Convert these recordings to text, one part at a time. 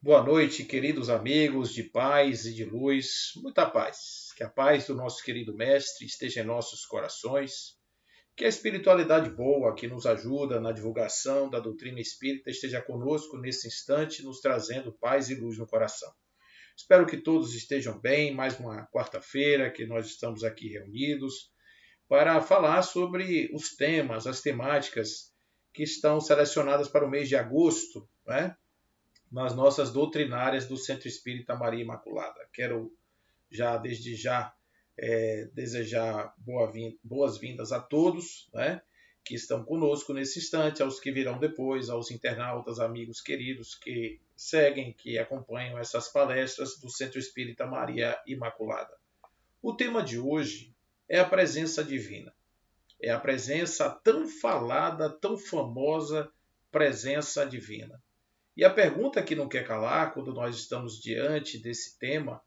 Boa noite, queridos amigos de paz e de luz, muita paz. Que a paz do nosso querido Mestre esteja em nossos corações, que a espiritualidade boa que nos ajuda na divulgação da doutrina espírita esteja conosco nesse instante, nos trazendo paz e luz no coração. Espero que todos estejam bem, mais uma quarta-feira que nós estamos aqui reunidos para falar sobre os temas, as temáticas que estão selecionadas para o mês de agosto, né? Nas nossas doutrinárias do Centro Espírita Maria Imaculada. Quero desde já, desejar boas-vindas a todos, né, que estão conosco nesse instante, aos que virão depois, aos internautas, amigos queridos que seguem, que acompanham essas palestras do Centro Espírita Maria Imaculada. O tema de hoje é a presença divina. É a presença tão falada, tão famosa presença divina. E a pergunta que não quer calar, quando nós estamos diante desse tema,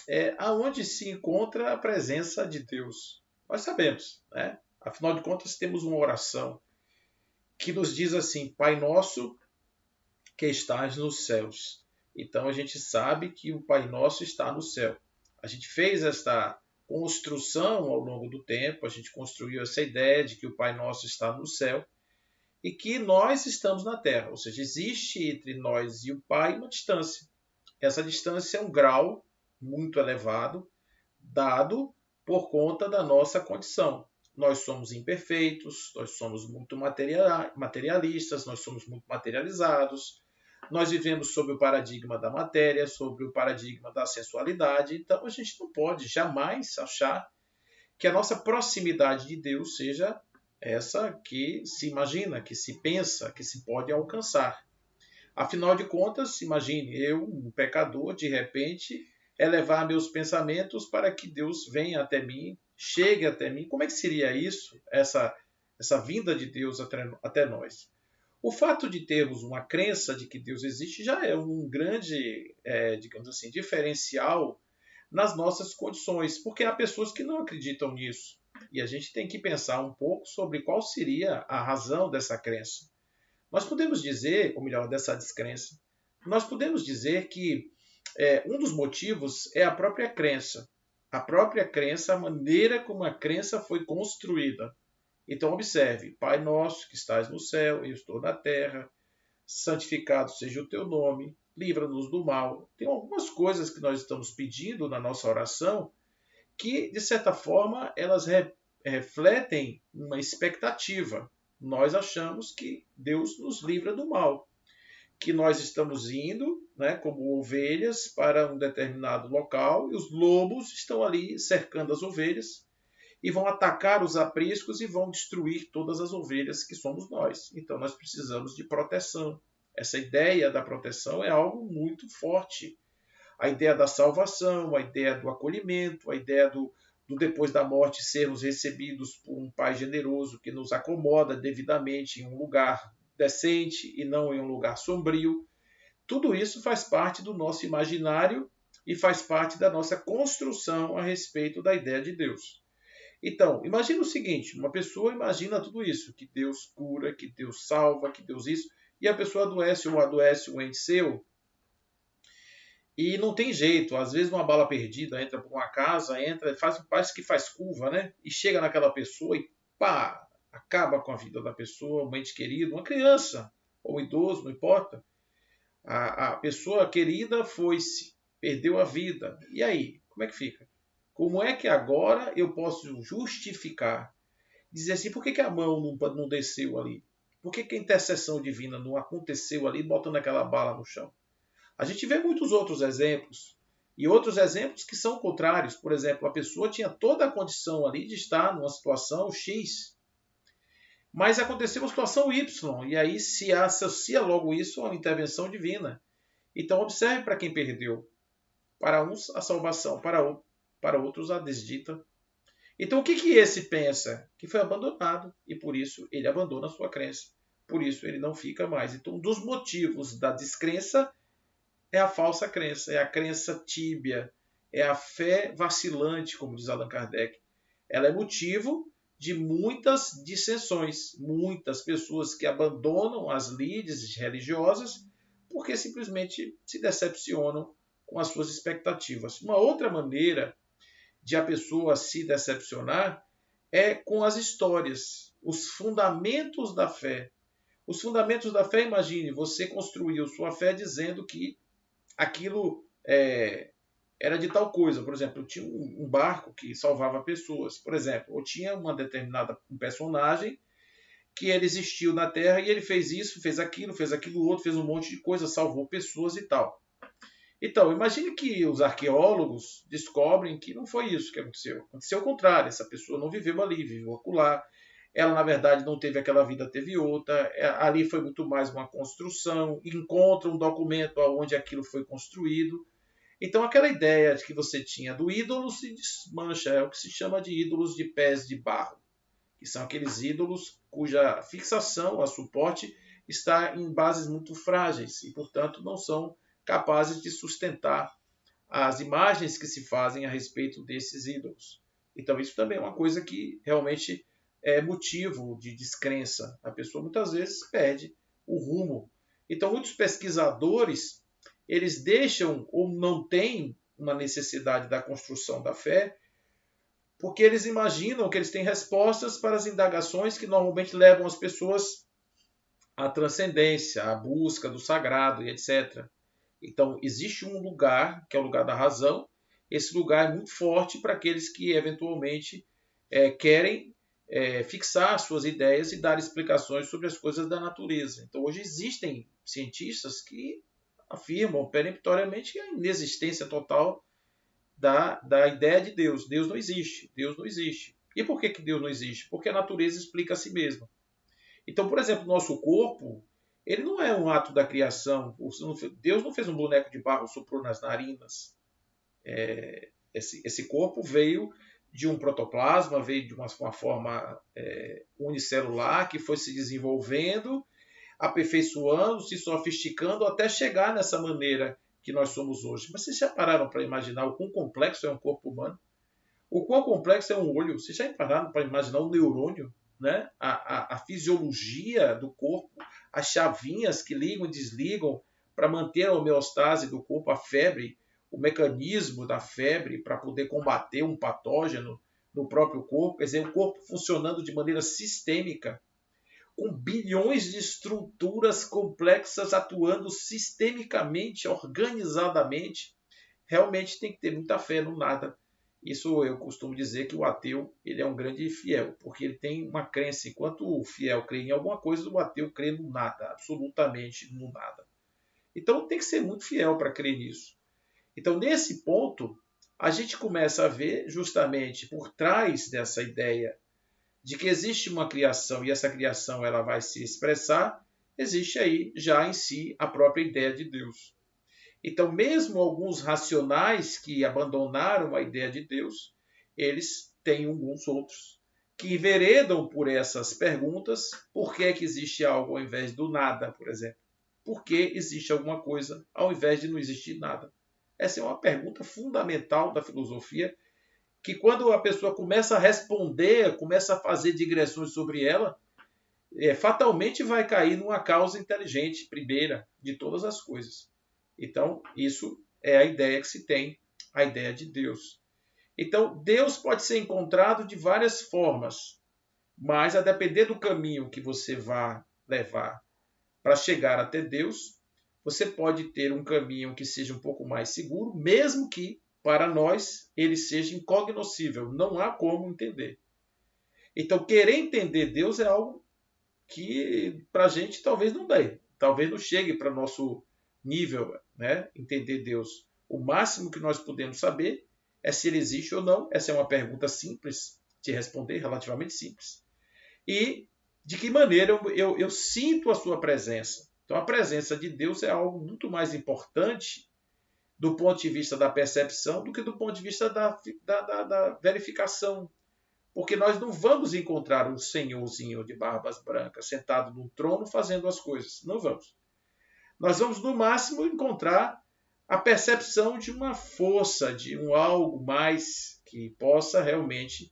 é aonde se encontra a presença de Deus? Nós sabemos, né? Afinal de contas, temos uma oração que nos diz assim: Pai nosso que estás nos céus. Então a gente sabe que o Pai nosso está no céu. A gente fez esta construção ao longo do tempo, a gente construiu essa ideia de que o Pai nosso está no céu e que nós estamos na Terra, ou seja, existe entre nós e o Pai uma distância. Essa distância é um grau muito elevado, dado por conta da nossa condição. Nós somos imperfeitos, nós somos muito materialistas, nós somos muito materializados, nós vivemos sob o paradigma da matéria, sob o paradigma da sensualidade, então a gente não pode jamais achar que a nossa proximidade de Deus seja essa que se imagina, que se pensa, que se pode alcançar. Afinal de contas, imagine eu, um pecador, de repente, elevar meus pensamentos para que Deus venha até mim, chegue até mim. Como é que seria isso, essa vinda de Deus até nós? O fato de termos uma crença de que Deus existe já é um grande, digamos assim, diferencial nas nossas condições, porque há pessoas que não acreditam nisso. E a gente tem que pensar um pouco sobre qual seria a razão dessa crença. Nós podemos dizer, ou melhor, dessa descrença, nós podemos dizer que um dos motivos é a própria crença. A própria crença, a maneira como a crença foi construída. Então, observe: Pai nosso que estás no céu, eu estou na terra, santificado seja o teu nome, livra-nos do mal. Tem algumas coisas que nós estamos pedindo na nossa oração que, de certa forma, elas refletem uma expectativa. Nós achamos que Deus nos livra do mal, que nós estamos indo, né, como ovelhas, para um determinado local e os lobos estão ali cercando as ovelhas e vão atacar os apriscos e vão destruir todas as ovelhas que somos nós. Então nós precisamos de proteção. Essa ideia da proteção é algo muito forte. A ideia da salvação, a ideia do acolhimento, a ideia do depois da morte sermos recebidos por um Pai generoso que nos acomoda devidamente em um lugar decente e não em um lugar sombrio. Tudo isso faz parte do nosso imaginário e faz parte da nossa construção a respeito da ideia de Deus. Então, imagina o seguinte: uma pessoa imagina tudo isso, que Deus cura, que Deus salva, que Deus isso, e a pessoa adoece um ente seu, e não tem jeito. Às vezes uma bala perdida entra por uma casa, parece que faz curva, né? E chega naquela pessoa e pá, acaba com a vida da pessoa, um ente querido, uma criança ou um idoso, não importa. A pessoa querida foi-se, perdeu a vida. E aí, como é que fica? Como é que agora eu posso justificar, dizer assim, por que a mão não desceu ali? Por que a intercessão divina não aconteceu ali, botando aquela bala no chão? A gente vê muitos outros exemplos. E outros exemplos que são contrários. Por exemplo, a pessoa tinha toda a condição ali de estar numa situação X, mas aconteceu uma situação Y, e aí se associa logo isso a uma intervenção divina. Então observe para quem perdeu. Para uns a salvação, para outros a desdita. Então o que esse pensa? Que foi abandonado, e por isso ele abandona a sua crença. Por isso ele não fica mais. Então um dos motivos da descrença é a falsa crença, é a crença tíbia, é a fé vacilante, como diz Allan Kardec. Ela é motivo de muitas dissensões, muitas pessoas que abandonam as lides religiosas porque simplesmente se decepcionam com as suas expectativas. Uma outra maneira de a pessoa se decepcionar é com as histórias, os fundamentos da fé. Os fundamentos da fé, imagine, você construiu sua fé dizendo que aquilo era de tal coisa. Por exemplo, tinha um barco que salvava pessoas, por exemplo, ou tinha um personagem que ele existiu na Terra e ele fez isso, fez aquilo outro, fez um monte de coisa, salvou pessoas e tal. Então, imagine que os arqueólogos descobrem que não foi isso que aconteceu. Aconteceu o contrário, essa pessoa não viveu ali, viveu acolá. Ela, na verdade, não teve aquela vida, teve outra. Ali foi muito mais uma construção. Encontra um documento onde aquilo foi construído. Então, aquela ideia de que você tinha do ídolo se desmancha. É o que se chama de ídolos de pés de barro, que são aqueles ídolos cuja fixação, a suporte, está em bases muito frágeis e, portanto, não são capazes de sustentar as imagens que se fazem a respeito desses ídolos. Então, isso também é uma coisa que realmente é motivo de descrença. A pessoa muitas vezes perde o rumo. Então, muitos pesquisadores, eles deixam ou não têm uma necessidade da construção da fé, porque eles imaginam que eles têm respostas para as indagações que normalmente levam as pessoas à transcendência, à busca do sagrado e etc. Então, existe um lugar, que é o lugar da razão. Esse lugar é muito forte para aqueles que, eventualmente, querem fixar suas ideias e dar explicações sobre as coisas da natureza. Então, hoje existem cientistas que afirmam peremptoriamente a inexistência total da ideia de Deus. Deus não existe. Deus não existe. E por que Deus não existe? Porque a natureza explica a si mesma. Então, por exemplo, nosso corpo, ele não é um ato da criação. Deus não fez um boneco de barro, soprou nas narinas. Esse corpo veio de um protoplasma, veio de uma forma unicelular que foi se desenvolvendo, aperfeiçoando, se sofisticando até chegar nessa maneira que nós somos hoje. Mas vocês já pararam para imaginar o quão complexo é um corpo humano? O quão complexo é um olho? Vocês já pararam para imaginar um neurônio? Né? A fisiologia do corpo, as chavinhas que ligam e desligam para manter a homeostase do corpo, a febre, o mecanismo da febre para poder combater um patógeno no próprio corpo, quer dizer, o corpo funcionando de maneira sistêmica, com bilhões de estruturas complexas atuando sistemicamente, organizadamente. Realmente tem que ter muita fé no nada. Isso eu costumo dizer que o ateu ele é um grande fiel, porque ele tem uma crença. Enquanto o fiel crê em alguma coisa, o ateu crê no nada, absolutamente no nada. Então tem que ser muito fiel para crer nisso. Então, nesse ponto, a gente começa a ver justamente por trás dessa ideia de que existe uma criação e essa criação ela vai se expressar, existe aí já em si a própria ideia de Deus. Então, mesmo alguns racionais que abandonaram a ideia de Deus, eles têm alguns outros que enveredam por essas perguntas. Por que que existe algo ao invés do nada, por exemplo? Por que existe alguma coisa ao invés de não existir nada? Essa é uma pergunta fundamental da filosofia, que quando a pessoa começa a responder, começa a fazer digressões sobre ela, fatalmente vai cair numa causa inteligente, primeira, de todas as coisas. Então, isso é a ideia que se tem, a ideia de Deus. Então, Deus pode ser encontrado de várias formas, mas a depender do caminho que você vá levar para chegar até Deus, você pode ter um caminho que seja um pouco mais seguro, mesmo que, para nós, ele seja incognoscível. Não há como entender. Então, querer entender Deus é algo que, para a gente, talvez não dê. Talvez não chegue para nosso nível, né? Entender Deus. O máximo que nós podemos saber é se ele existe ou não. Essa é uma pergunta simples de responder, relativamente simples. E de que maneira eu sinto a sua presença. Então, a presença de Deus é algo muito mais importante do ponto de vista da percepção do que do ponto de vista da verificação. Porque nós não vamos encontrar um senhorzinho de barbas brancas sentado num trono fazendo as coisas. Não vamos. Nós vamos, no máximo, encontrar a percepção de uma força, de um algo mais que possa realmente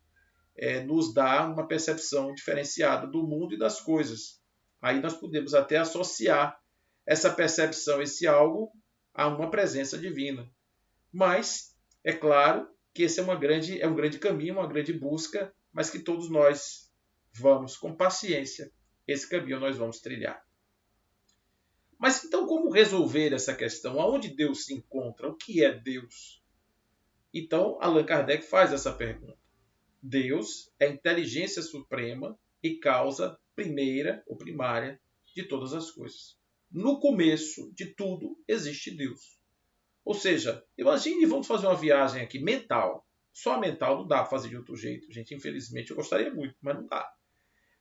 nos dar uma percepção diferenciada do mundo e das coisas. Aí nós podemos até associar essa percepção, esse algo, a uma presença divina. Mas é claro que esse é um grande caminho, uma grande busca, mas que todos nós vamos com paciência. Esse caminho nós vamos trilhar. Mas então como resolver essa questão? Aonde Deus se encontra? O que é Deus? Então Allan Kardec faz essa pergunta. Deus é a inteligência suprema e causa primeira ou primária de todas as coisas. No começo de tudo existe Deus. Ou seja, imagine, vamos fazer uma viagem aqui mental. Só mental não dá para fazer de outro jeito. Gente, infelizmente, eu gostaria muito, mas não dá.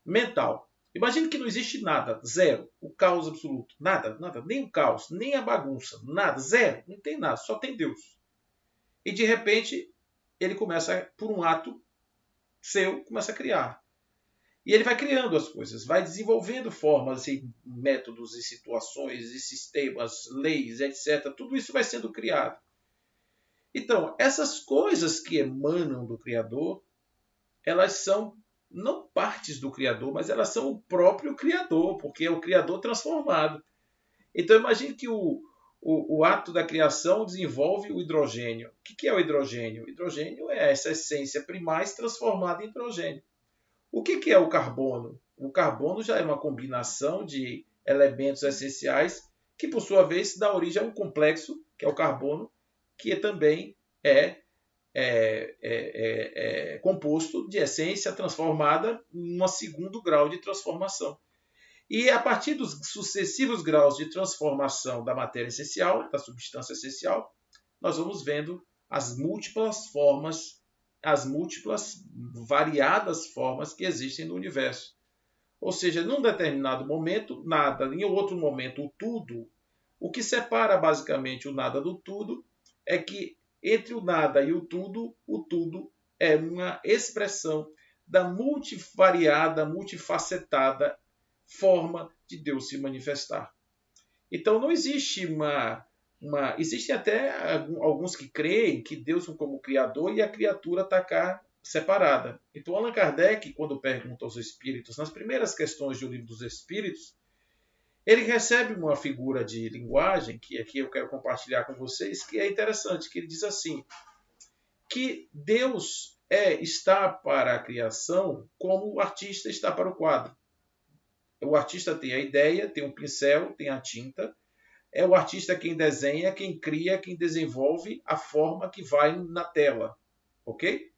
Mental. Imagine que não existe nada, zero. O caos absoluto. Nada, nada. Nem o caos, nem a bagunça. Nada, zero. Não tem nada, só tem Deus. E de repente, ele começa, por um ato seu, começa a criar. E ele vai criando as coisas, vai desenvolvendo formas e métodos e situações e sistemas, leis, etc. Tudo isso vai sendo criado. Então, essas coisas que emanam do Criador, elas são não partes do Criador, mas elas são o próprio Criador, porque é o Criador transformado. Então, imagine que o ato da criação desenvolve o hidrogênio. O que é o hidrogênio? O hidrogênio é essa essência primaz transformada em hidrogênio. O que é o carbono? O carbono já é uma combinação de elementos essenciais que, por sua vez, dá origem a um complexo, que é o carbono, que também é composto de essência transformada em um segundo grau de transformação. E a partir dos sucessivos graus de transformação da matéria essencial, da substância essencial, nós vamos vendo as múltiplas formas, as múltiplas variadas formas que existem no universo. Ou seja, num determinado momento, nada, em outro momento, o tudo. O que separa basicamente o nada do tudo é que entre o nada e o tudo é uma expressão da multivariada, multifacetada forma de Deus se manifestar. Então não existe existem até alguns que creem que Deus é como Criador e a criatura está cá separada. Então Allan Kardec, quando pergunta aos espíritos, nas primeiras questões do Livro dos Espíritos, ele recebe uma figura de linguagem, que aqui eu quero compartilhar com vocês, que é interessante, que ele diz assim, que Deus está para a criação como o artista está para o quadro. O artista tem a ideia, tem um pincel, tem a tinta. É o artista quem desenha, quem cria, quem desenvolve a forma que vai na tela. Ok?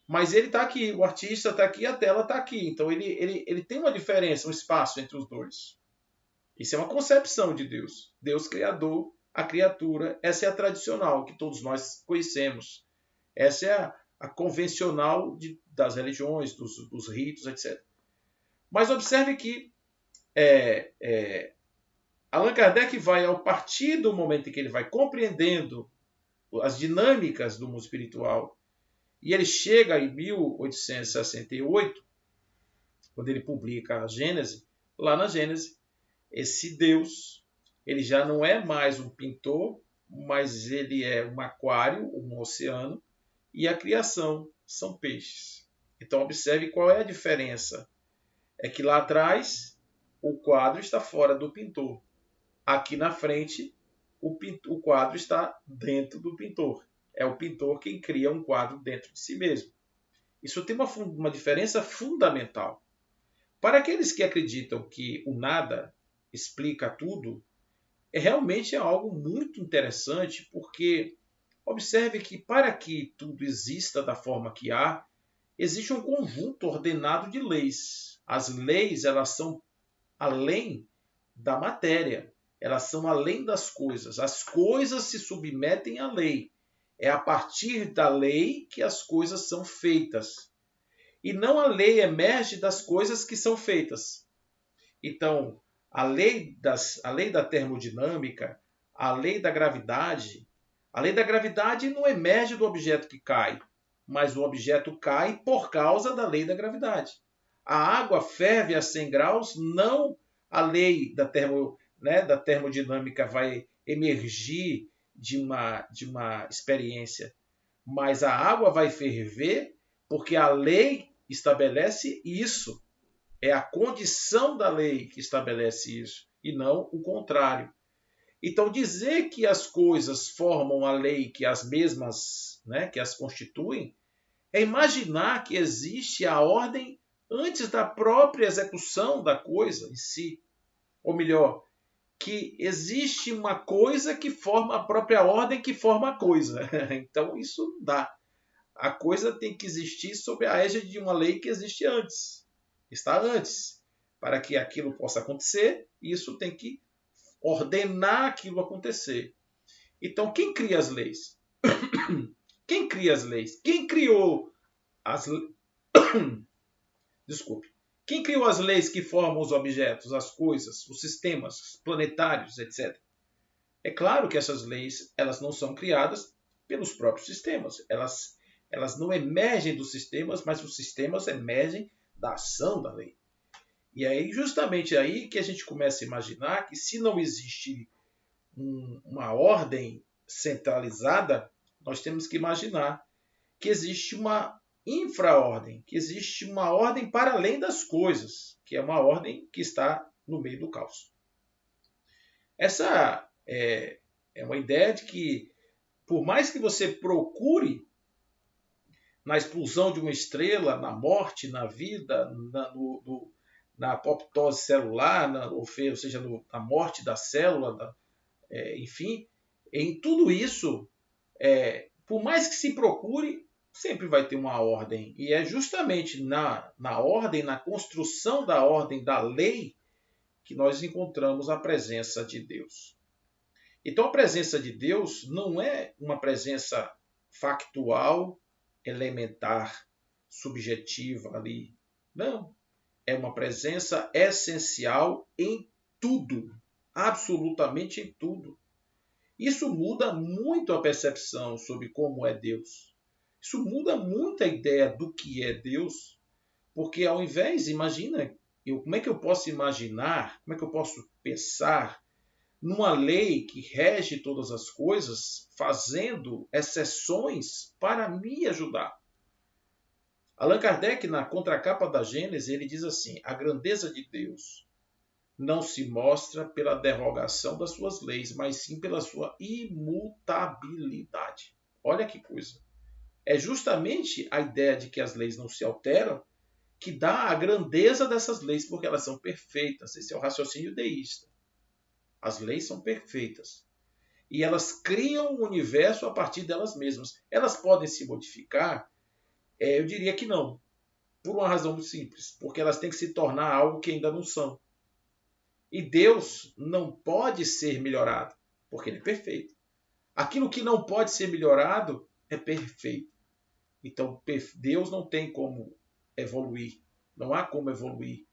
Mas ele está aqui, o artista está aqui, a tela está aqui. Então ele tem uma diferença, um espaço entre os dois. Isso é uma concepção de Deus. Deus criador, a criatura. Essa é a tradicional, que todos nós conhecemos. Essa é a convencional das religiões, dos ritos, etc. Mas observe que Allan Kardec vai, ao partir do momento em que ele vai compreendendo as dinâmicas do mundo espiritual, e ele chega em 1868, quando ele publica a Gênese, lá na Gênese, esse Deus, ele já não é mais um pintor, mas ele é um aquário, um oceano, e a criação são peixes. Então observe qual é a diferença. É que lá atrás o quadro está fora do pintor. Aqui na frente, o quadro está dentro do pintor. É o pintor quem cria um quadro dentro de si mesmo. Isso tem uma diferença fundamental. Para aqueles que acreditam que o nada explica tudo, realmente é algo muito interessante, porque observe que para que tudo exista da forma que há, existe um conjunto ordenado de leis. As leis, elas são além da matéria. Elas são além das coisas. As coisas se submetem à lei. É a partir da lei que as coisas são feitas. E não a lei emerge das coisas que são feitas. Então, a lei da termodinâmica, a lei da gravidade não emerge do objeto que cai, mas o objeto cai por causa da lei da gravidade. A água ferve a 100 graus, não a lei da termodinâmica vai emergir de uma experiência, mas a água vai ferver porque a lei estabelece isso. É a condição da lei que estabelece isso. e não o contrário. Então, dizer que as coisas formam a lei, que as mesmas, né, que as constituem, é imaginar que existe a ordem antes da própria execução da coisa em si. Ou melhor, que existe uma coisa que forma a própria ordem que forma a coisa. Então, isso não dá. A coisa tem que existir sob a égide de uma lei que existe antes. Está antes. Para que aquilo possa acontecer, isso tem que ordenar aquilo acontecer. Então, quem cria as leis? Quem cria as leis? Quem criou as Desculpe. Quem criou as leis que formam os objetos, as coisas, os sistemas planetários, etc? É claro que essas leis, elas não são criadas pelos próprios sistemas. Elas não emergem dos sistemas, mas os sistemas emergem da ação da lei. E aí, justamente aí que a gente começa a imaginar que se não existe uma ordem centralizada, nós temos que imaginar que existe uma infraordem, que existe uma ordem para além das coisas, que é uma ordem que está no meio do caos. Essa é uma ideia de que, por mais que você procure na explosão de uma estrela, na morte, na vida, na apoptose celular, ou seja, na morte da célula, enfim, em tudo isso, por mais que se procure, sempre vai ter uma ordem. E é justamente na ordem, na construção da ordem da lei, que nós encontramos a presença de Deus. Então, a presença de Deus não é uma presença factual, elementar, subjetiva ali. Não. É uma presença essencial em tudo, absolutamente em tudo. Isso muda muito a percepção sobre como é Deus. Isso muda muito a ideia do que é Deus, porque ao invés, imagina, como é que eu posso imaginar, como é que eu posso pensar numa lei que rege todas as coisas, fazendo exceções para me ajudar? Allan Kardec, na contracapa da Gênese, ele diz assim: a grandeza de Deus não se mostra pela derrogação das suas leis, mas sim pela sua imutabilidade. Olha que coisa. É justamente a ideia de que as leis não se alteram que dá a grandeza dessas leis, porque elas são perfeitas. Esse é o raciocínio deísta. As leis são perfeitas. E elas criam o universo a partir delas mesmas. Elas podem se modificar? Eu diria que não. Por uma razão muito simples. Porque elas têm que se tornar algo que ainda não são. E Deus não pode ser melhorado, porque Ele é perfeito. Aquilo que não pode ser melhorado é perfeito. Então, Deus não tem como evoluir. Não há como evoluir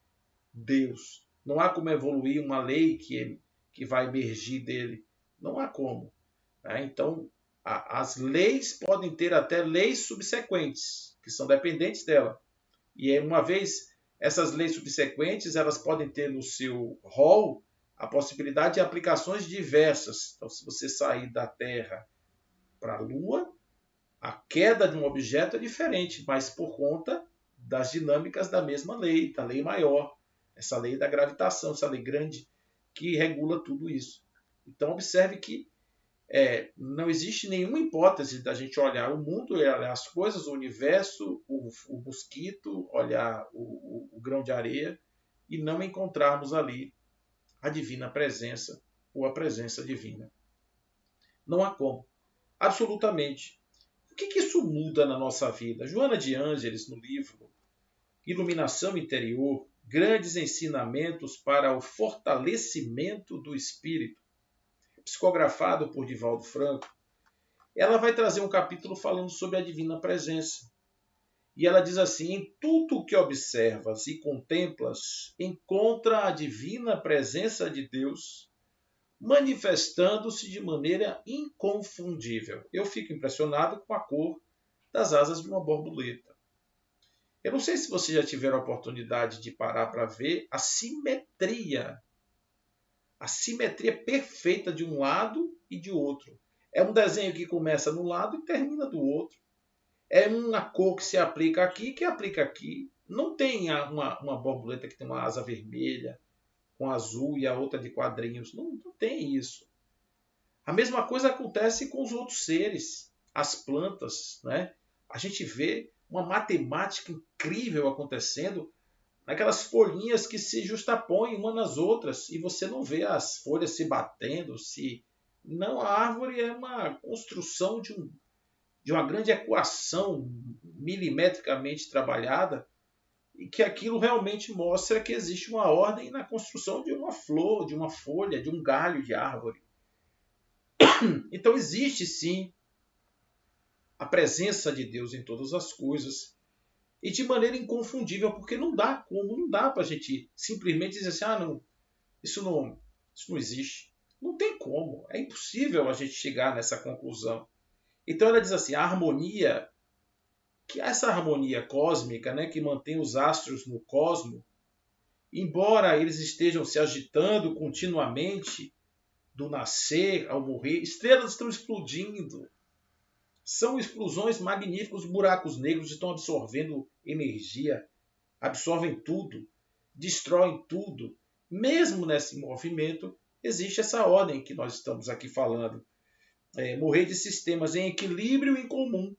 Deus. Não há como evoluir uma lei que vai emergir dele. Não há como. Então, as leis podem ter até leis subsequentes, que são dependentes dela. E uma vez essas leis subsequentes, elas podem ter no seu rol a possibilidade de aplicações diversas. Então, se você sair da Terra para a Lua, a queda de um objeto é diferente, mas por conta das dinâmicas da mesma lei, da lei maior, essa lei da gravitação, essa lei grande que regula tudo isso. Então, observe que não existe nenhuma hipótese da gente olhar o mundo, olhar as coisas, o universo, o mosquito, olhar o grão de areia e não encontrarmos ali a divina presença ou a presença divina. Não há como. Absolutamente. O que isso muda na nossa vida? Joana de Ângeles, no livro Iluminação Interior, Grandes Ensinamentos para o Fortalecimento do Espírito, psicografado por Divaldo Franco, ela vai trazer um capítulo falando sobre a divina presença. E ela diz assim: em tudo que observas e contemplas, encontra a divina presença de Deus manifestando-se de maneira inconfundível. Eu fico impressionado com a cor das asas de uma borboleta. Eu não sei se vocês já tiveram a oportunidade de parar para ver a simetria perfeita de um lado e de outro. É um desenho que começa num lado e termina do outro. É uma cor que se aplica aqui, que aplica aqui. Não tem uma borboleta que tem uma asa vermelha, com azul e a outra de quadrinhos. Não tem isso. A mesma coisa acontece com os outros seres, as plantas, né? A gente vê uma matemática incrível acontecendo naquelas folhinhas que se justapõem uma nas outras e você não vê as folhas se batendo, se não, a árvore é uma construção de uma grande equação milimetricamente trabalhada e que aquilo realmente mostra que existe uma ordem na construção de uma flor, de uma folha, de um galho de árvore. Então existe sim a presença de Deus em todas as coisas e de maneira inconfundível, porque não dá para a gente simplesmente dizer assim, não, isso não, isso não existe. Não tem como, é impossível a gente chegar nessa conclusão. Então ela diz assim, a harmonia, que essa harmonia cósmica, né, que mantém os astros no cosmos, embora eles estejam se agitando continuamente do nascer ao morrer, estrelas estão explodindo. São explosões magníficas, os buracos negros estão absorvendo energia, absorvem tudo, destroem tudo. Mesmo nesse movimento, existe essa ordem que nós estamos aqui falando. Morrer de sistemas em equilíbrio em comum.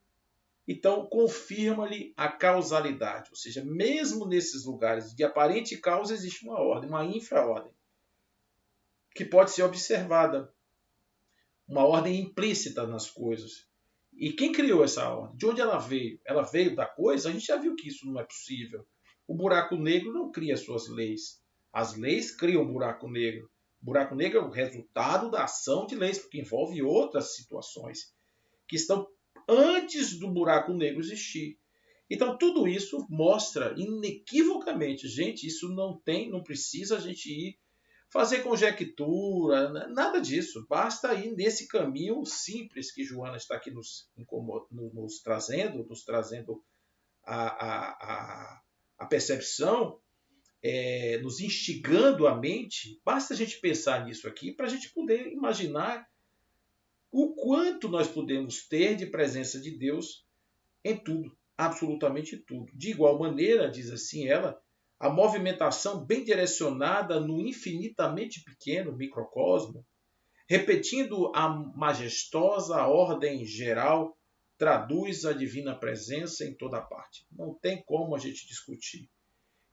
Então, confirma-lhe a causalidade. Ou seja, mesmo nesses lugares de aparente causa, existe uma ordem, uma infra-ordem, que pode ser observada. Uma ordem implícita nas coisas. E quem criou essa ordem? De onde ela veio? Ela veio da coisa? A gente já viu que isso não é possível. O buraco negro não cria suas leis. As leis criam o buraco negro. O buraco negro é o resultado da ação de leis, porque envolve outras situações que estão antes do buraco negro existir. Então, tudo isso mostra inequivocamente, gente, isso não precisa a gente ir fazer conjectura, nada disso. Basta ir nesse caminho simples que Joana está aqui nos trazendo a percepção, nos instigando a mente. Basta a gente pensar nisso aqui para a gente poder imaginar o quanto nós podemos ter de presença de Deus em tudo, absolutamente tudo. De igual maneira, diz assim ela, a movimentação bem direcionada no infinitamente pequeno microcosmo, repetindo a majestosa ordem geral, traduz a divina presença em toda parte. Não tem como a gente discutir.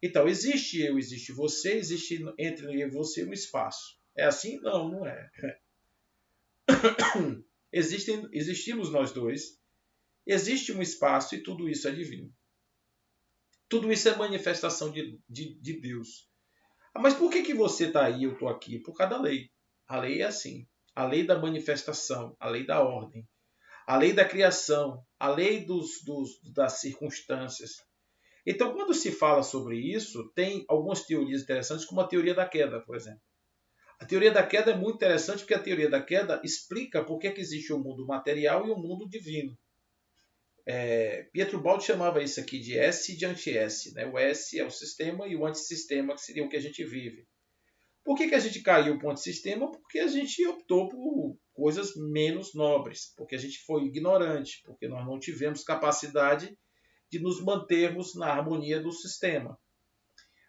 Então, existe eu, existe você, existe entre eu e você um espaço. É assim? Não, não é. Existimos nós dois, existe um espaço e tudo isso é divino. Tudo isso é manifestação de Deus. Mas por que você está aí e eu estou aqui? Por causa da lei. A lei é assim. A lei da manifestação, a lei da ordem, a lei da criação, a lei das circunstâncias. Então, quando se fala sobre isso, tem algumas teorias interessantes, como a teoria da queda, por exemplo. A teoria da queda é muito interessante porque a teoria da queda explica por que existe o mundo material e o mundo divino. Pietro Baldi chamava isso aqui de S e de anti-S. Né? O S é o sistema e o antissistema, que seria o que a gente vive. Por que a gente caiu para o antissistema? Porque a gente optou por coisas menos nobres, porque a gente foi ignorante, porque nós não tivemos capacidade de nos mantermos na harmonia do sistema.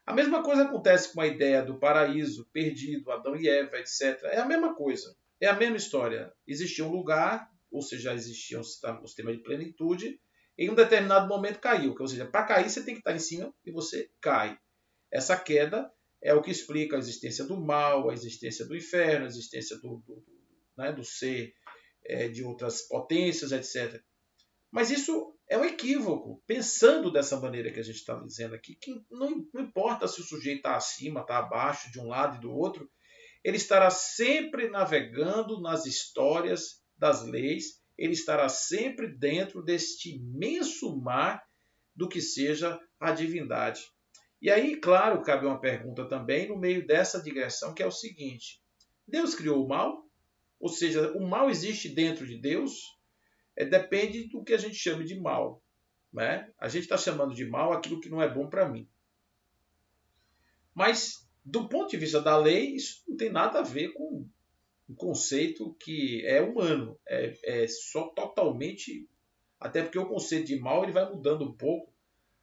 A mesma coisa acontece com a ideia do paraíso perdido, Adão e Eva, etc. É a mesma coisa, é a mesma história. Existia um lugar, ou seja, existia um sistema de plenitude, em um determinado momento caiu. Ou seja, para cair você tem que estar em cima e você cai. Essa queda é o que explica a existência do mal, a existência do inferno, a existência do ser, de outras potências, etc. Mas isso é um equívoco, pensando dessa maneira que a gente está dizendo aqui, que não importa se o sujeito está acima, está abaixo, de um lado e do outro, ele estará sempre navegando nas histórias das leis, ele estará sempre dentro deste imenso mar do que seja a divindade. E aí, claro, cabe uma pergunta também no meio dessa digressão, que é o seguinte: Deus criou o mal? Ou seja, o mal existe dentro de Deus? Depende do que a gente chame de mal. Né? A gente está chamando de mal aquilo que não é bom para mim. Mas, do ponto de vista da lei, isso não tem nada a ver com um conceito que é humano. É só totalmente... Até porque o conceito de mal ele vai mudando um pouco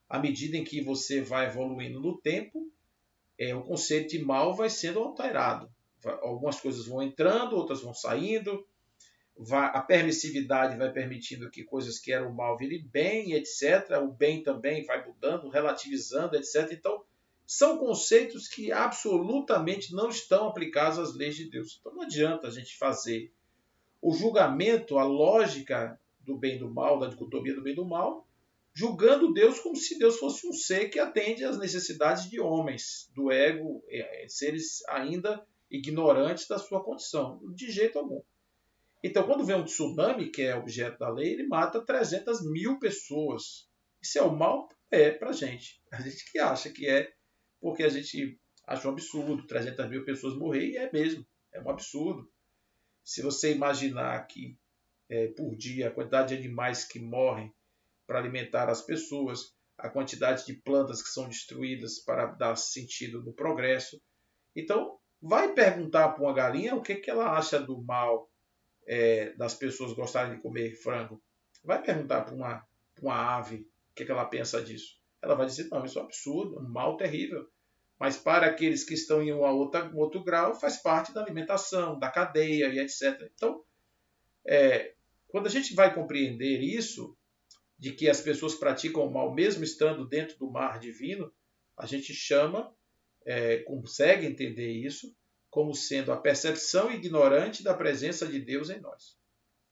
à medida em que você vai evoluindo no tempo o conceito de mal vai sendo alterado. Algumas coisas vão entrando, outras vão saindo, a permissividade vai permitindo que coisas que eram mal virem bem, etc. O bem também vai mudando, relativizando, etc. Então, são conceitos que absolutamente não estão aplicados às leis de Deus. Então, não adianta a gente fazer o julgamento, a lógica do bem e do mal, da dicotomia do bem e do mal, julgando Deus como se Deus fosse um ser que atende às necessidades de homens, do ego, seres ainda ignorantes da sua condição. De jeito algum. Então, quando vem um tsunami, que é objeto da lei, ele mata 300 mil pessoas. Isso é o mal? É para a gente. A gente que acha que é, porque a gente acha um absurdo 300 mil pessoas morrer, e é mesmo. É um absurdo. Se você imaginar que por dia a quantidade de animais que morrem para alimentar as pessoas, a quantidade de plantas que são destruídas para dar sentido no progresso. Então, vai perguntar para uma galinha o que ela acha do mal das pessoas gostarem de comer frango. Vai perguntar para uma ave o que ela pensa disso. Ela vai dizer, não, isso é um absurdo, um mal terrível. Mas para aqueles que estão em um outro grau, faz parte da alimentação, da cadeia e etc. Então, quando a gente vai compreender isso, de que as pessoas praticam o mal mesmo estando dentro do mar divino, a gente consegue entender isso como sendo a percepção ignorante da presença de Deus em nós.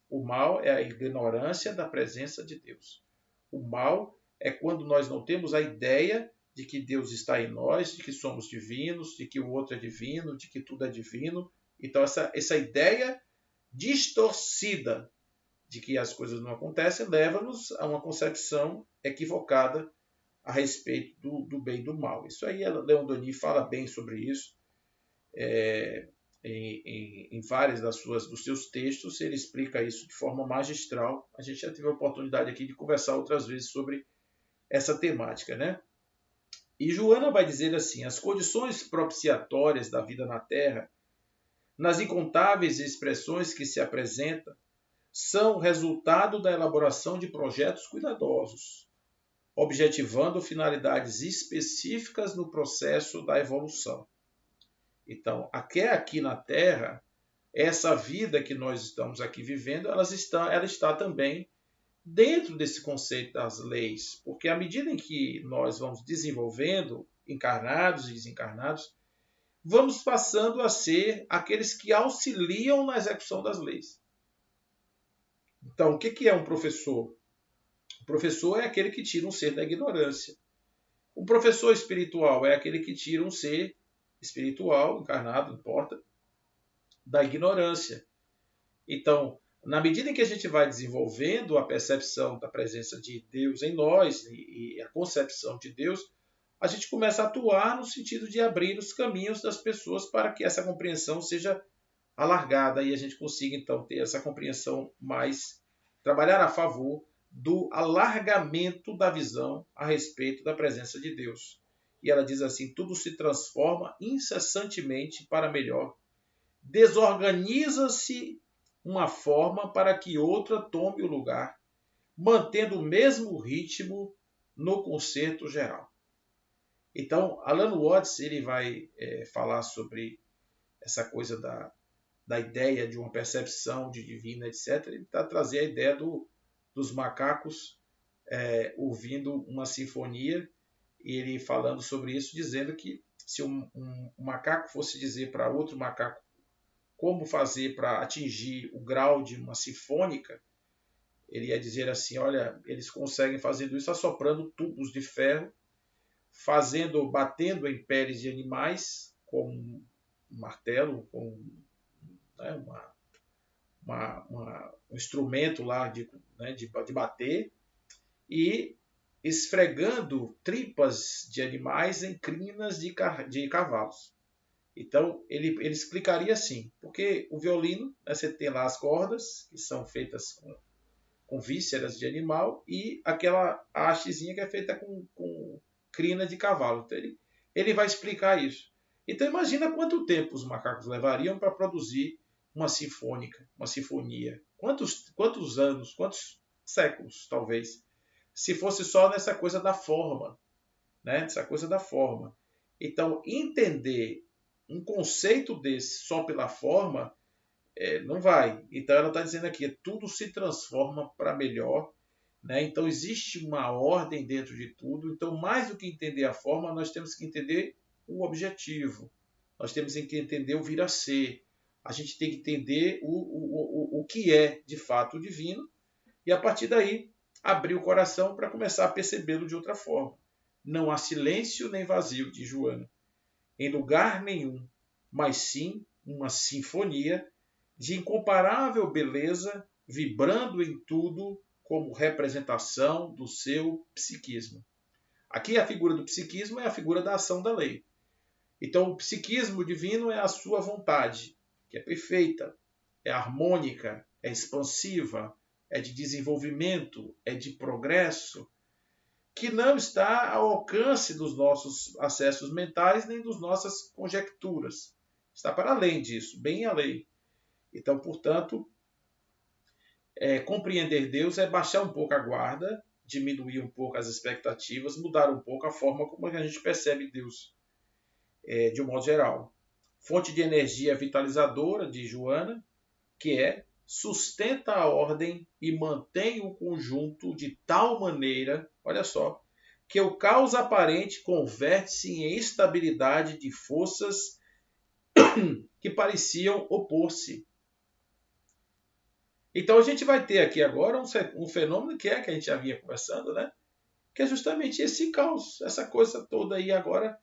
O mal é a ignorância da presença de Deus. O mal é quando nós não temos a ideia de que Deus está em nós, de que somos divinos, de que o outro é divino, de que tudo é divino. Então, essa ideia distorcida de que as coisas não acontecem leva-nos a uma concepção equivocada a respeito do bem e do mal. Isso aí, Leon Denis fala bem sobre isso. Em vários dos seus textos, ele explica isso de forma magistral. A gente já teve a oportunidade aqui de conversar outras vezes sobre essa temática, né? E Joana vai dizer assim: as condições propiciatórias da vida na Terra, nas incontáveis expressões que se apresentam, são resultado da elaboração de projetos cuidadosos, objetivando finalidades específicas no processo da evolução. Então, aqui na Terra, essa vida que nós estamos aqui vivendo, ela está também dentro desse conceito das leis, porque à medida em que nós vamos desenvolvendo, encarnados e desencarnados, vamos passando a ser aqueles que auxiliam na execução das leis. Então, o que é um professor? O professor é aquele que tira um ser da ignorância. O professor espiritual é aquele que tira um ser espiritual, encarnado, não importa, da ignorância. Então, na medida em que a gente vai desenvolvendo a percepção da presença de Deus em nós e a concepção de Deus, a gente começa a atuar no sentido de abrir os caminhos das pessoas para que essa compreensão seja alargada e a gente consiga, então, ter essa compreensão trabalhar a favor do alargamento da visão a respeito da presença de Deus. E ela diz assim: tudo se transforma incessantemente para melhor. Desorganiza-se uma forma para que outra tome o lugar, mantendo o mesmo ritmo no concerto geral. Então, Alan Watts ele vai falar sobre essa coisa da ideia de uma percepção de divino, etc. Ele está trazendo a ideia dos macacos ouvindo uma sinfonia, e ele falando sobre isso, dizendo que se um macaco fosse dizer para outro macaco como fazer para atingir o grau de uma sinfônica, ele ia dizer assim: olha, eles conseguem fazendo isso assoprando tubos de ferro, batendo em peles de animais com um martelo, com um instrumento lá de bater, e esfregando tripas de animais em crinas de cavalos. Então, ele explicaria assim, porque o violino, você tem lá as cordas, que são feitas com vísceras de animal, e aquela hastezinha que é feita com crina de cavalo. Então, ele vai explicar isso. Então, imagina quanto tempo os macacos levariam para produzir uma sinfonia. Quantos anos, quantos séculos, talvez, se fosse só nessa coisa da forma, né? Essa coisa da forma. Então, entender um conceito desse só pela forma não vai. Então, ela está dizendo aqui, tudo se transforma para melhor, né? Então, existe uma ordem dentro de tudo. Então, mais do que entender a forma, nós temos que entender o objetivo. Nós temos que entender o vir a ser. A gente tem que entender o que é, de fato, o divino. E, a partir daí, abrir o coração para começar a percebê-lo de outra forma. Não há silêncio nem vazio, diz Joana, em lugar nenhum, mas sim uma sinfonia de incomparável beleza, vibrando em tudo como representação do seu psiquismo. Aqui a figura do psiquismo é a figura da ação da lei. Então o psiquismo divino é a sua vontade, que é perfeita, é harmônica, é expansiva, é de desenvolvimento, é de progresso, que não está ao alcance dos nossos acessos mentais nem das nossas conjecturas. Está para além disso, bem além. Então, portanto, compreender Deus é baixar um pouco a guarda, diminuir um pouco as expectativas, mudar um pouco a forma como a gente percebe Deus, de um modo geral. Fonte de energia vitalizadora, de Joana, que sustenta a ordem e mantém o conjunto de tal maneira, olha só, que o caos aparente converte-se em estabilidade de forças que pareciam opor-se. Então a gente vai ter aqui agora um fenômeno que a gente já vinha conversando, né? Que é justamente esse caos, essa coisa toda aí agora.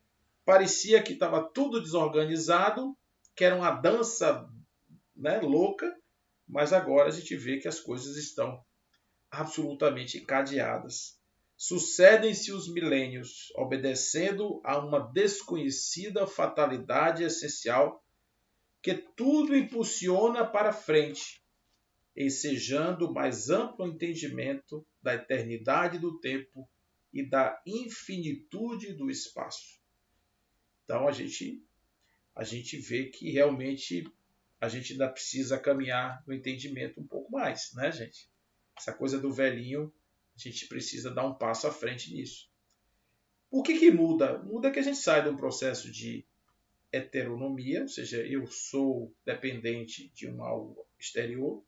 Parecia que estava tudo desorganizado, que era uma dança, né, louca, mas agora a gente vê que as coisas estão absolutamente encadeadas. Sucedem-se os milênios, obedecendo a uma desconhecida fatalidade essencial que tudo impulsiona para frente, ensejando mais amplo entendimento da eternidade do tempo e da infinitude do espaço. Então a gente vê que realmente a gente ainda precisa caminhar no entendimento um pouco mais, né, gente? Essa coisa do velhinho, a gente precisa dar um passo à frente nisso. O que muda? Muda que a gente sai de um processo de heteronomia, ou seja, eu sou dependente de um algo exterior,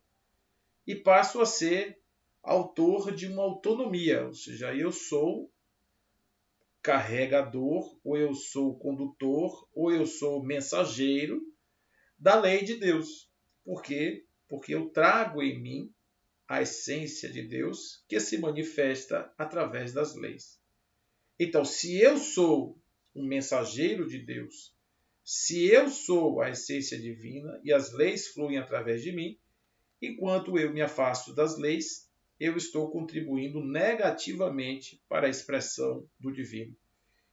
e passo a ser autor de uma autonomia, ou seja, eu sou carregador, ou eu sou condutor, ou eu sou mensageiro da lei de Deus. Por quê? Porque eu trago em mim a essência de Deus que se manifesta através das leis. Então, se eu sou um mensageiro de Deus, se eu sou a essência divina e as leis fluem através de mim, enquanto eu me afasto das leis, eu estou contribuindo negativamente para a expressão do divino.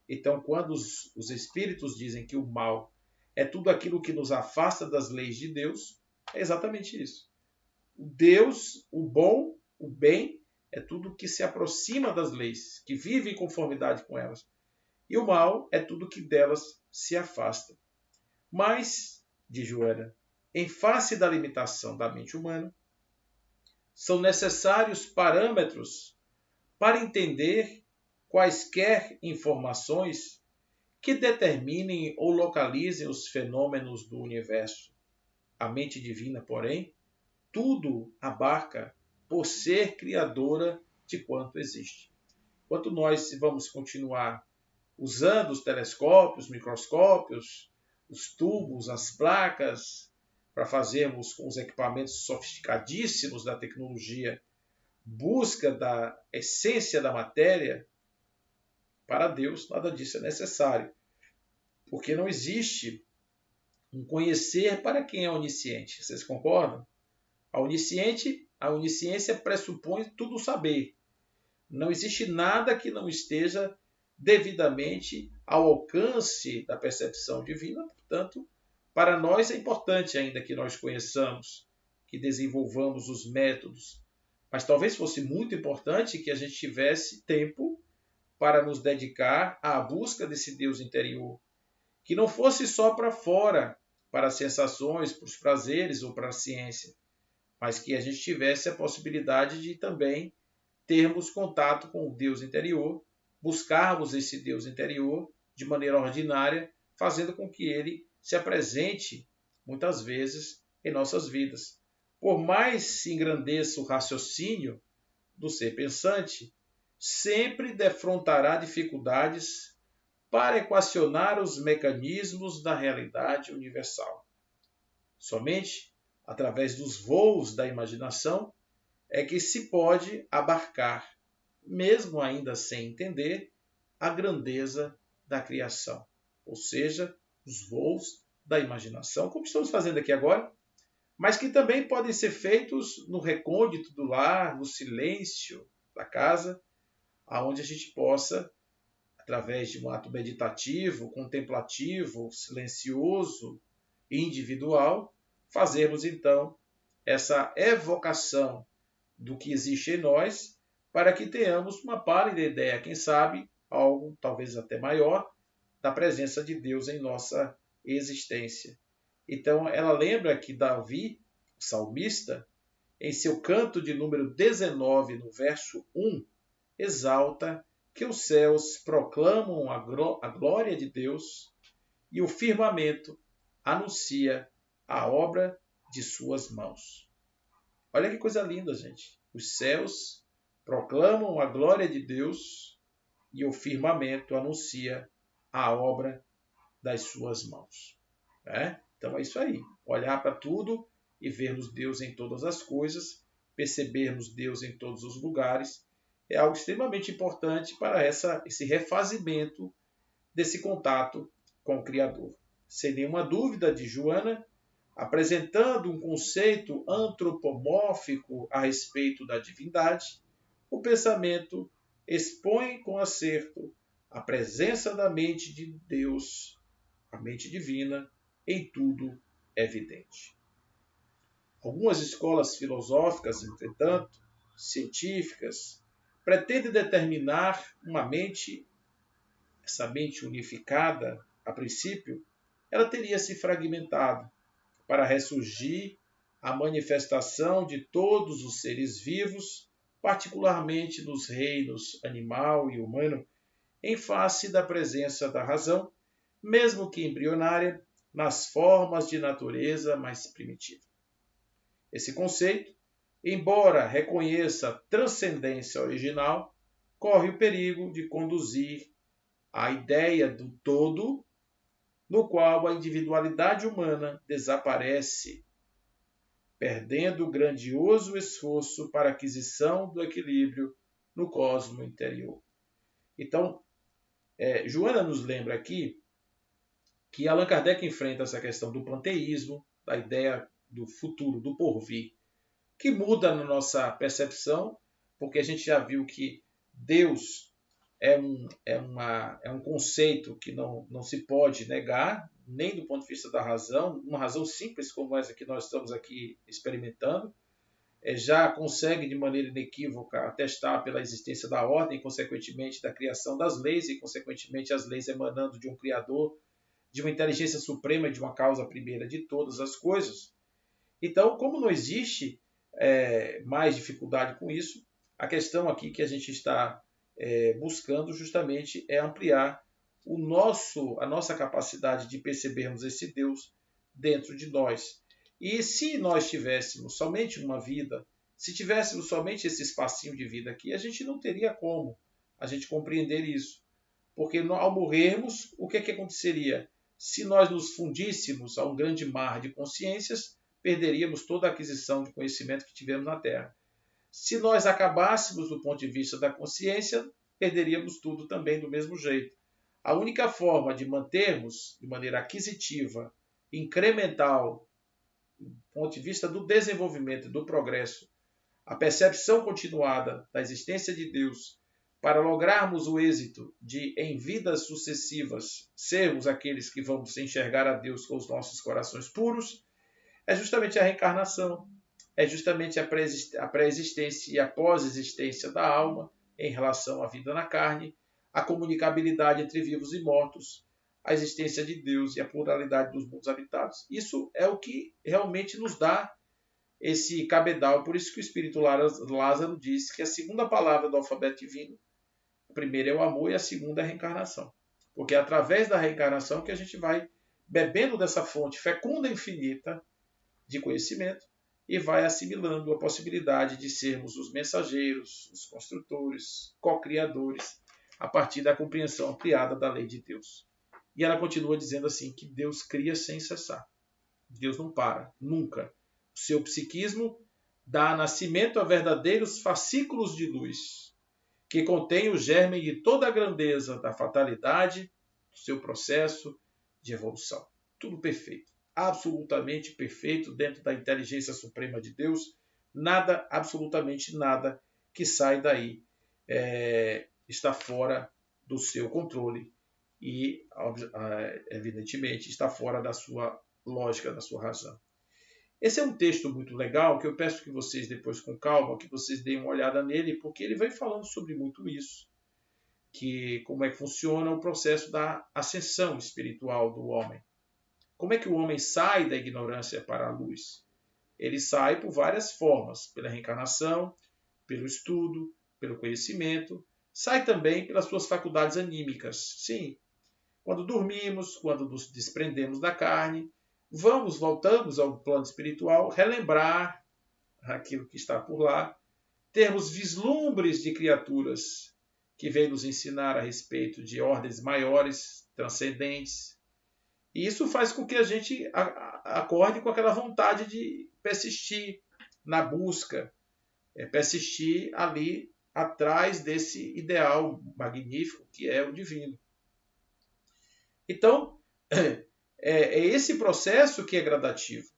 Então, quando os espíritos dizem que o mal é tudo aquilo que nos afasta das leis de Deus, é exatamente isso. O Deus, o bom, o bem, é tudo que se aproxima das leis, que vive em conformidade com elas. E o mal é tudo que delas se afasta. Mas, diz Joana, em face da limitação da mente humana, são necessários parâmetros para entender quaisquer informações que determinem ou localizem os fenômenos do universo. A mente divina, porém, tudo abarca por ser criadora de quanto existe. Enquanto nós vamos continuar usando os telescópios, microscópios, os tubos, as placas, para fazermos com os equipamentos sofisticadíssimos da tecnologia busca da essência da matéria, para Deus nada disso é necessário, porque não existe um conhecer para quem é onisciente. Vocês concordam? A onisciência pressupõe tudo saber. Não existe nada que não esteja devidamente ao alcance da percepção divina. Portanto, para nós é importante ainda que nós conheçamos, que desenvolvamos os métodos. Mas talvez fosse muito importante que a gente tivesse tempo para nos dedicar à busca desse Deus interior, que não fosse só para fora, para as sensações, para os prazeres ou para a ciência, mas que a gente tivesse a possibilidade de também termos contato com o Deus interior, buscarmos esse Deus interior de maneira ordinária, fazendo com que ele se apresente muitas vezes em nossas vidas. Por mais se engrandeça o raciocínio do ser pensante, sempre defrontará dificuldades para equacionar os mecanismos da realidade universal. Somente através dos voos da imaginação é que se pode abarcar, mesmo ainda sem entender, a grandeza da criação, ou seja, os voos da imaginação, como estamos fazendo aqui agora, mas que também podem ser feitos no recôndito do lar, no silêncio da casa, aonde a gente possa, através de um ato meditativo, contemplativo, silencioso, individual, fazermos então essa evocação do que existe em nós, para que tenhamos uma pálida ideia, quem sabe, algo talvez até maior, da presença de Deus em nossa existência. Então, ela lembra que Davi, o salmista, em seu canto de número 19, no verso 1, exalta que os céus proclamam a glória de Deus e o firmamento anuncia a obra de suas mãos. Olha que coisa linda, gente. Os céus proclamam a glória de Deus e o firmamento anuncia a obra das suas mãos. Então é isso aí. Olhar para tudo e vermos Deus em todas as coisas, percebermos Deus em todos os lugares, é algo extremamente importante para esse refazimento desse contato com o Criador. Sem nenhuma dúvida, de Joana, apresentando um conceito antropomórfico a respeito da divindade, o pensamento expõe com acerto a presença da mente de Deus, a mente divina, em tudo evidente. Algumas escolas filosóficas, entretanto, científicas, pretendem determinar uma mente, essa mente unificada, a princípio, ela teria se fragmentado para ressurgir a manifestação de todos os seres vivos, particularmente nos reinos animal e humano, em face da presença da razão, mesmo que embrionária, nas formas de natureza mais primitiva. Esse conceito, embora reconheça a transcendência original, corre o perigo de conduzir à ideia do todo, no qual a individualidade humana desaparece, perdendo o grandioso esforço para a aquisição do equilíbrio no cosmo interior. Então, Joana nos lembra aqui que Allan Kardec enfrenta essa questão do panteísmo, da ideia do futuro, do porvir, que muda na nossa percepção, porque a gente já viu que Deus é um conceito que não se pode negar, nem do ponto de vista da razão, uma razão simples como essa que nós estamos aqui experimentando, já consegue de maneira inequívoca atestar pela existência da ordem, consequentemente da criação das leis, e consequentemente as leis emanando de um Criador, de uma inteligência suprema, de uma causa primeira de todas as coisas. Então, como não existe mais dificuldade com isso, a questão aqui que a gente está buscando justamente é ampliar a nossa capacidade de percebermos esse Deus dentro de nós. E se nós tivéssemos somente uma vida, se tivéssemos somente esse espacinho de vida aqui, a gente não teria como a gente compreender isso. Porque ao morrermos, o que aconteceria? Se nós nos fundíssemos a um grande mar de consciências, perderíamos toda a aquisição de conhecimento que tivemos na Terra. Se nós acabássemos do ponto de vista da consciência, perderíamos tudo também do mesmo jeito. A única forma de mantermos, de maneira aquisitiva, incremental, do ponto de vista do desenvolvimento e do progresso, a percepção continuada da existência de Deus, para lograrmos o êxito de, em vidas sucessivas, sermos aqueles que vamos enxergar a Deus com os nossos corações puros, é justamente a reencarnação, é justamente a pré-existência e a pós-existência da alma em relação à vida na carne, a comunicabilidade entre vivos e mortos, a existência de Deus e a pluralidade dos mundos habitados. Isso é o que realmente nos dá esse cabedal. Por isso que o Espírito Lázaro diz que a segunda palavra do alfabeto divino, a primeira é o amor e a segunda é a reencarnação. Porque é através da reencarnação que a gente vai bebendo dessa fonte fecunda e infinita de conhecimento e vai assimilando a possibilidade de sermos os mensageiros, os construtores, co-criadores, a partir da compreensão ampliada da lei de Deus. E ela continua dizendo assim, que Deus cria sem cessar. Deus não para, nunca. O seu psiquismo dá nascimento a verdadeiros fascículos de luz, que contém o germe de toda a grandeza da fatalidade, do seu processo de evolução. Tudo perfeito, absolutamente perfeito dentro da inteligência suprema de Deus. Nada, absolutamente nada que sai daí está fora do seu controle e, evidentemente, está fora da sua lógica, da sua razão. Esse é um texto muito legal, que eu peço que vocês, depois com calma, que vocês deem uma olhada nele, porque ele vem falando sobre muito isso, que como é que funciona o processo da ascensão espiritual do homem. Como é que o homem sai da ignorância para a luz? Ele sai por várias formas, pela reencarnação, pelo estudo, pelo conhecimento, sai também pelas suas faculdades anímicas. Sim, quando dormimos, quando nos desprendemos da carne, voltamos ao plano espiritual, relembrar aquilo que está por lá, termos vislumbres de criaturas que vêm nos ensinar a respeito de ordens maiores, transcendentes. E isso faz com que a gente acorde com aquela vontade de persistir na busca, persistir ali atrás desse ideal magnífico que é o divino. Então, é esse processo que é gradativo.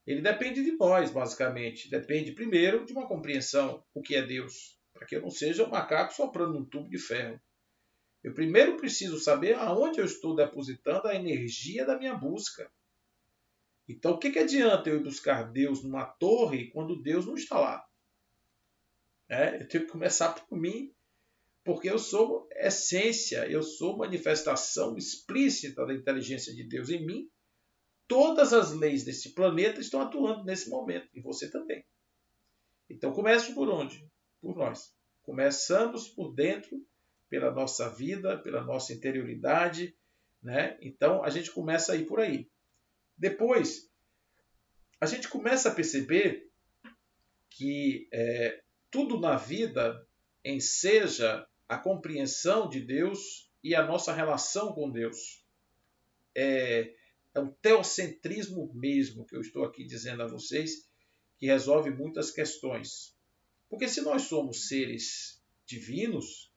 Ele depende de nós, basicamente. Depende, primeiro, de uma compreensão, o que é Deus, para que eu não seja um macaco soprando um tubo de ferro. Eu primeiro preciso saber aonde eu estou depositando a energia da minha busca. Então, o que adianta eu ir buscar Deus numa torre quando Deus não está lá? Eu tenho que começar por mim, porque eu sou essência, eu sou manifestação explícita da inteligência de Deus em mim. Todas as leis desse planeta estão atuando nesse momento, e você também. Então comece por onde? Por nós. Começamos por dentro, pela nossa vida, pela nossa interioridade, né? Então a gente começa a ir por aí. Depois, a gente começa a perceber que tudo na vida enseja a compreensão de Deus e a nossa relação com Deus. É um teocentrismo mesmo que eu estou aqui dizendo a vocês, que resolve muitas questões. Porque se nós somos seres divinos,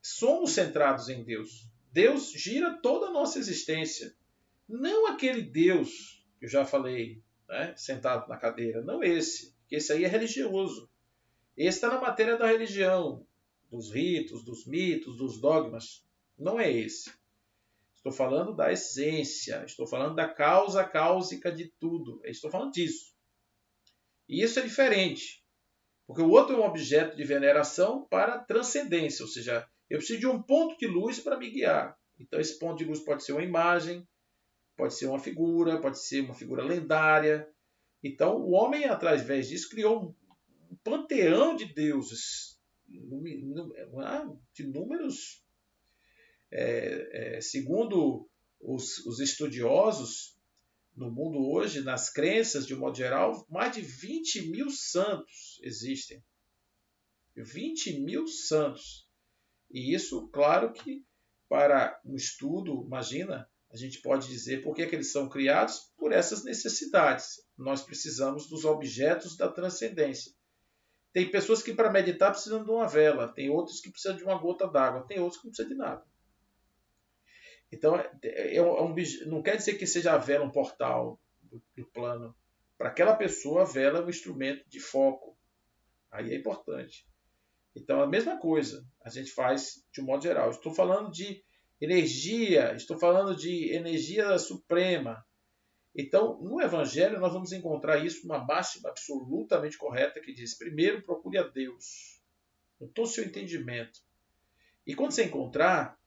somos centrados em Deus. Deus gira toda a nossa existência. Não aquele Deus que eu já falei, né, sentado na cadeira. Não esse, porque esse aí é religioso. Esse está na matéria da religião, dos ritos, dos mitos, dos dogmas. Não é esse. Estou falando da essência, estou falando da causa cáusica de tudo. Estou falando disso. E isso é diferente, porque o outro é um objeto de veneração para transcendência, ou seja, eu preciso de um ponto de luz para me guiar. Então esse ponto de luz pode ser uma imagem, pode ser uma figura lendária. Então o homem, através disso, criou um panteão de deuses, de números, segundo os estudiosos no mundo hoje, nas crenças de um modo geral, mais de 20 mil santos existem. 20 mil santos. E isso, claro que para um estudo, imagina, a gente pode dizer por que eles são criados por essas necessidades. Nós precisamos dos objetos da transcendência. Tem pessoas que para meditar precisam de uma vela, tem outros que precisam de uma gota d'água, tem outros que não precisam de nada. Então, não quer dizer que seja a vela um portal do plano. Para aquela pessoa, a vela é um instrumento de foco. Aí é importante. Então, a mesma coisa a gente faz de um modo geral. Estou falando de energia, estou falando de energia suprema. Então, no Evangelho, nós vamos encontrar isso numa máxima absolutamente correta que diz: primeiro, procure a Deus, com todo o seu entendimento. E quando você encontrar,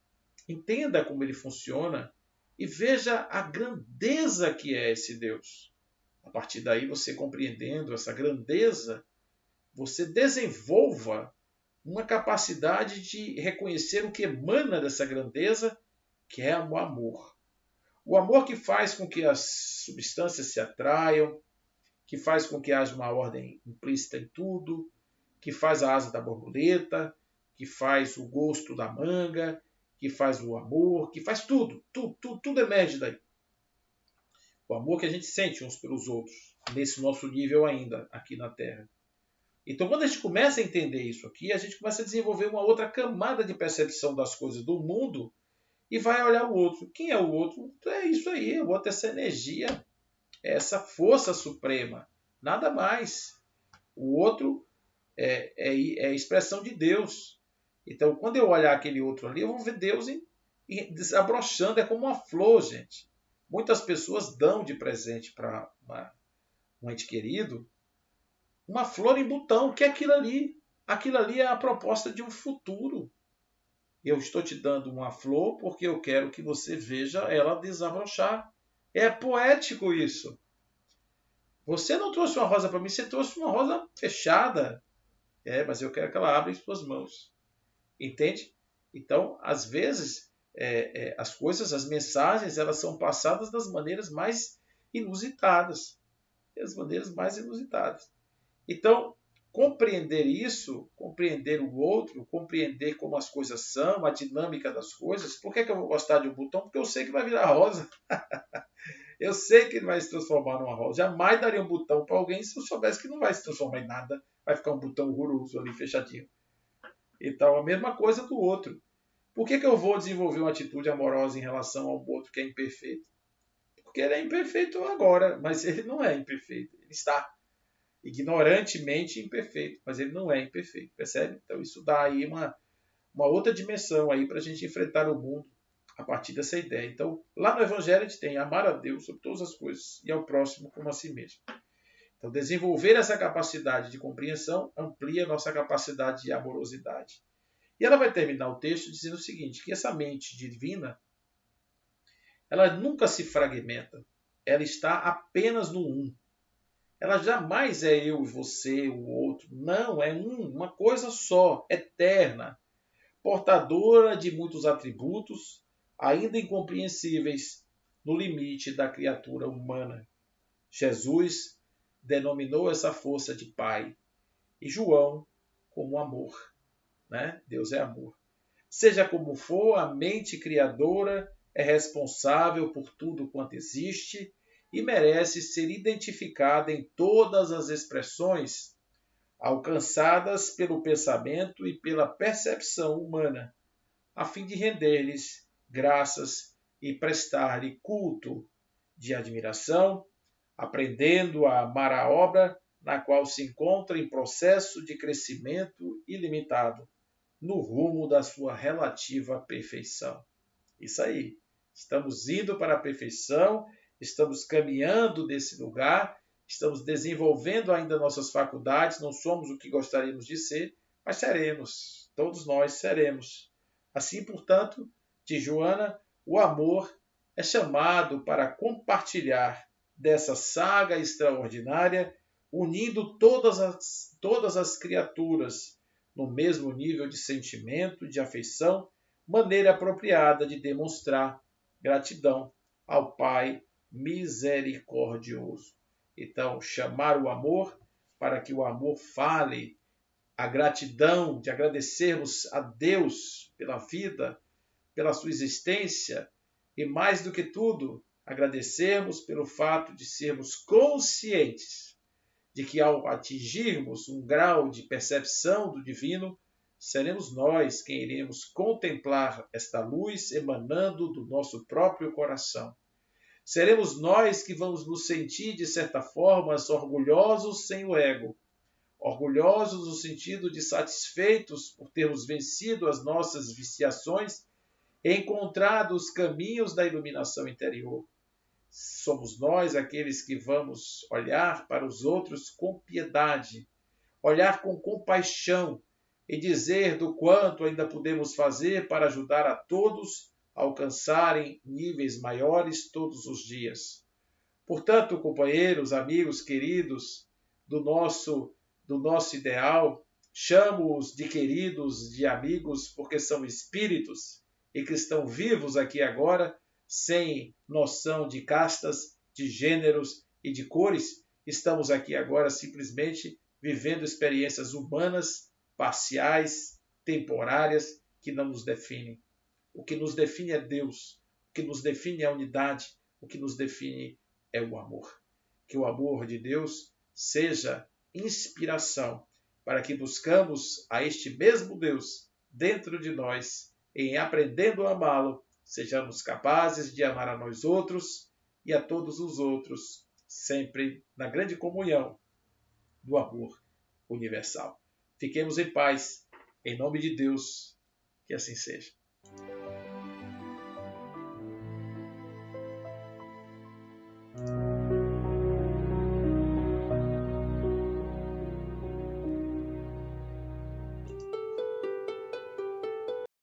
entenda como ele funciona e veja a grandeza que é esse Deus. A partir daí, você compreendendo essa grandeza, você desenvolva uma capacidade de reconhecer o que emana dessa grandeza que é o amor. O amor que faz com que as substâncias se atraiam, que faz com que haja uma ordem implícita em tudo, que faz a asa da borboleta, que faz o gosto da manga, que faz o amor, que faz tudo. Tudo emerge daí. O amor que a gente sente uns pelos outros, nesse nosso nível ainda, aqui na Terra. Então, quando a gente começa a entender isso aqui, a gente começa a desenvolver uma outra camada de percepção das coisas do mundo e vai olhar o outro. Quem é o outro? É isso aí, o outro é essa energia, é essa força suprema, nada mais. O outro é a expressão de Deus. Então, quando eu olhar aquele outro ali, eu vou ver Deus desabrochando, é como uma flor, gente. Muitas pessoas dão de presente para um ente querido uma flor em botão, que é aquilo ali. Aquilo ali é a proposta de um futuro. Eu estou te dando uma flor porque eu quero que você veja ela desabrochar. É poético isso. Você não trouxe uma rosa para mim, você trouxe uma rosa fechada. Mas eu quero que ela abra em suas mãos. Entende? Então, às vezes, as coisas, as mensagens, elas são passadas das maneiras mais inusitadas. Das maneiras mais inusitadas. Então, compreender isso, compreender o outro, compreender como as coisas são, a dinâmica das coisas. Por que eu vou gostar de um botão? Porque eu sei que vai virar rosa. Eu sei que ele vai se transformar numa rosa. Jamais daria um botão para alguém se eu soubesse que não vai se transformar em nada. Vai ficar um botão horroroso ali, fechadinho. Então, a mesma coisa do outro. Por que eu vou desenvolver uma atitude amorosa em relação ao outro que é imperfeito? Porque ele é imperfeito agora, mas ele não é imperfeito. Ele está ignorantemente imperfeito, mas ele não é imperfeito, percebe? Então isso dá aí uma outra dimensão aí para a gente enfrentar o mundo a partir dessa ideia. Então, lá no Evangelho a gente tem amar a Deus sobre todas as coisas e ao próximo como a si mesmo. Então, desenvolver essa capacidade de compreensão amplia a nossa capacidade de amorosidade. E ela vai terminar o texto dizendo o seguinte, que essa mente divina, ela nunca se fragmenta, ela está apenas no um. Ela jamais é eu e você, o outro. Não, é uma coisa só, eterna, portadora de muitos atributos, ainda incompreensíveis no limite da criatura humana. Jesus denominou essa força de Pai e João como amor. Né? Deus é amor. Seja como for, a mente criadora é responsável por tudo quanto existe e merece ser identificada em todas as expressões alcançadas pelo pensamento e pela percepção humana, a fim de render-lhes graças e prestar-lhe culto de admiração, aprendendo a amar a obra na qual se encontra em processo de crescimento ilimitado, no rumo da sua relativa perfeição. Isso aí. Estamos indo para a perfeição, estamos caminhando desse lugar, estamos desenvolvendo ainda nossas faculdades, não somos o que gostaríamos de ser, mas seremos. Todos nós seremos. Assim, portanto, de Joana, o amor é chamado para compartilhar dessa saga extraordinária, unindo todas as criaturas no mesmo nível de sentimento, de afeição, maneira apropriada de demonstrar gratidão ao Pai misericordioso. Então, chamar o amor para que o amor fale, a gratidão de agradecermos a Deus pela vida, pela sua existência e, mais do que tudo, agradecermos pelo fato de sermos conscientes de que, ao atingirmos um grau de percepção do divino, seremos nós quem iremos contemplar esta luz emanando do nosso próprio coração. Seremos nós que vamos nos sentir, de certa forma, orgulhosos sem o ego. Orgulhosos no sentido de satisfeitos por termos vencido as nossas viciações e encontrado os caminhos da iluminação interior. Somos nós aqueles que vamos olhar para os outros com piedade, olhar com compaixão e dizer do quanto ainda podemos fazer para ajudar a todos a alcançarem níveis maiores todos os dias. Portanto, companheiros, amigos, queridos do nosso ideal, chamo-os de queridos, de amigos, porque são espíritos e que estão vivos aqui agora, sem noção de castas, de gêneros e de cores, estamos aqui agora simplesmente vivendo experiências humanas, parciais, temporárias, que não nos definem. O que nos define é Deus, o que nos define é a unidade, o que nos define é o amor. Que o amor de Deus seja inspiração para que buscamos a este mesmo Deus dentro de nós, em aprendendo a amá-lo, sejamos capazes de amar a nós outros e a todos os outros, sempre na grande comunhão do amor universal. Fiquemos em paz, em nome de Deus, que assim seja.